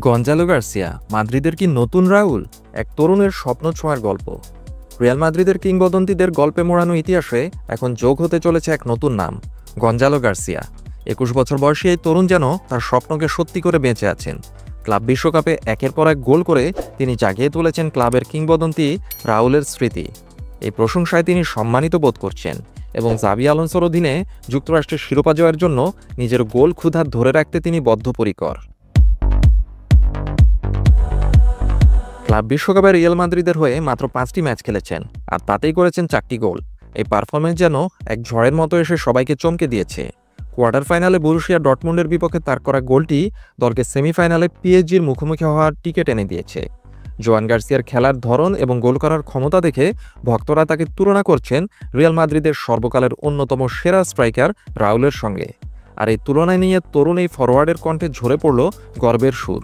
Gonzalo Garcia মাদ্রিদের কি নতুন রাউল? এক তরুণের স্বপ্ন ছোঁয়ার গল্প। রিয়াল মাদ্রিদের কিংবদন্তিদের গল্পে মোড়ানো ইতিহাসে এখন যোগ হতে চলেছে এক নতুন নাম, গঞ্জালো গার্সিয়া। ২১ বছর বয়সী এই তরুণ যেন তার স্বপ্নকে সত্যি করে বেঁচে আছেন। ক্লাব বিশ্বকাপে একের পর এক গোল করে তিনি জাগিয়ে তুলেছেন ক্লাবের কিংবদন্তি রাউলের স্মৃতি। এই প্রশংসায় তিনি সম্মানিত বোধ করছেন এবং জাবি আলোনসোর অধীনে যুক্তরাষ্ট্রের শিরোপা জয়ের জন্য নিজের গোল ক্ষুধা ধরে রাখতে তিনি বদ্ধপরিকর। ক্লাব বিশ্বকাপে রিয়াল মাদ্রিদের হয়ে মাত্র ৫টি ম্যাচ খেলেছেন, আর তাতেই করেছেন ৪টি গোল। এই পারফরম্যান্স যেন এক ঝড়ের মতো এসে সবাইকে চমকে দিয়েছে। কোয়ার্টার ফাইনালে বরুশিয়া ডর্টমুন্ডের বিপক্ষে তার করা গোলটি দলকে সেমিফাইনালে পিএসজির মুখোমুখি হওয়ার টিকিট এনে দিয়েছে। জোয়ান গার্সিয়ার খেলার ধরন এবং গোল করার ক্ষমতা দেখে ভক্তরা তাকে তুলনা করছেন রিয়াল মাদ্রিদের সর্বকালের অন্যতম সেরা স্ট্রাইকার রাউলের সঙ্গে। আর এই তুলনায় নিয়ে তরুণ এই ফরোয়ার্ডের কণ্ঠে ঝরে পড়ল গর্বের সুর।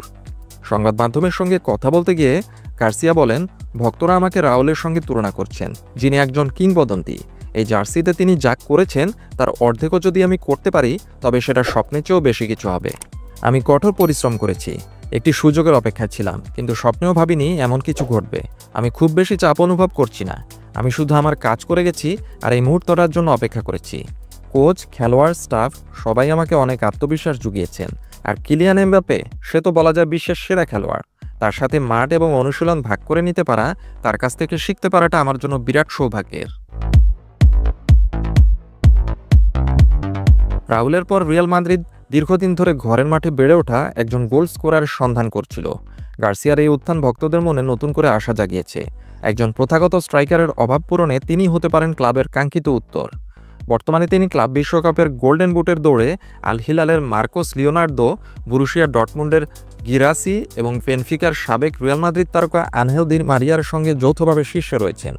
সংবাদ মাধ্যমের সঙ্গে কথা বলতে গিয়ে গার্সিয়া বলেন, ভক্তরা আমাকে রাউলের সঙ্গে তুলনা করছেন, যিনি একজন কিংবদন্তি। এই জার্সিতে তিনি যা করেছেন তার অর্ধেকও যদি আমি করতে পারি, তবে সেটা স্বপ্নের চেয়েও বেশি কিছু হবে। আমি কঠোর পরিশ্রম করেছি, একটি সুযোগের অপেক্ষায় ছিলাম, কিন্তু স্বপ্নেও ভাবিনি এমন কিছু ঘটবে। আমি খুব বেশি চাপ অনুভব করছি না, আমি শুধু আমার কাজ করে গেছি আর এই মুহূর্তটার জন্য অপেক্ষা করেছি। কোচ, খেলোয়াড়, স্টাফ সবাই আমাকে অনেক আত্মবিশ্বাস জুগিয়েছেন। আর কিলিয়ান এমবাপ্পে, সে তো বলা যায় বিশ্বের সেরা খেলোয়াড়। তার সাথে মাঠ এবং অনুশীলন ভাগ করে নিতে পারা, তার কাছ থেকে শিখতে পারাটা আমার জন্য বিরাট সৌভাগ্যের। রাউলের পর রিয়াল মাদ্রিদ দীর্ঘদিন ধরে ঘরের মাঠে বেড়ে ওঠা একজন গোল স্কোরারের সন্ধান করছিল। গার্সিয়ার এই উত্থান ভক্তদের মনে নতুন করে আশা জাগিয়েছে। একজন প্রথাগত স্ট্রাইকারের অভাব পূরণে তিনি হতে পারেন ক্লাবের কাঙ্ক্ষিত উত্তর। বর্তমানে তিনি ক্লাব বিশ্বকাপের গোল্ডেন বুটের দৌড়ে আল হিলালের মার্কোস লিওনার্দো, বরুশিয়া ডর্টমুন্ডের গিরাসি এবং বেনফিকার সাবেক রিয়াল মাদ্রিদ তারকা আনহেল দি মারিয়ার সঙ্গে যৌথভাবে শীর্ষে রয়েছেন।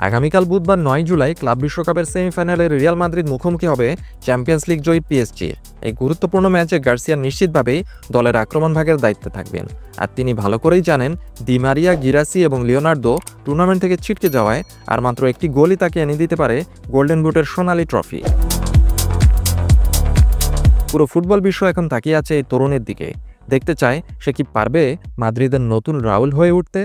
আগামীকাল বুধবার ৯ জুলাই ক্লাব বিশ্বকাপের সেমিফাইনালে রিয়াল মাদ্রিদ মুখোমুখি হবে চ্যাম্পিয়ন্স লিগ জয়ী পিএসজির। এই গুরুত্বপূর্ণ ম্যাচে গার্সিয়া নিশ্চিতভাবেই দলের আক্রমণ ভাগের দায়িত্বে থাকবেন। আর তিনি ভালো করেই জানেন, দি মারিয়া, গিরাসি এবং লিওনার্দো টুর্নামেন্ট থেকে ছিটকে যাওয়ায় আর মাত্র একটি গোলই তাকে এনে দিতে পারে গোল্ডেন বুটের সোনালি ট্রফি। পুরো ফুটবল বিশ্ব এখন তাকিয়ে আছে এই তরুণের দিকে, দেখতে চায় সে কি পারবে মাদ্রিদের নতুন রাউল হয়ে উঠতে।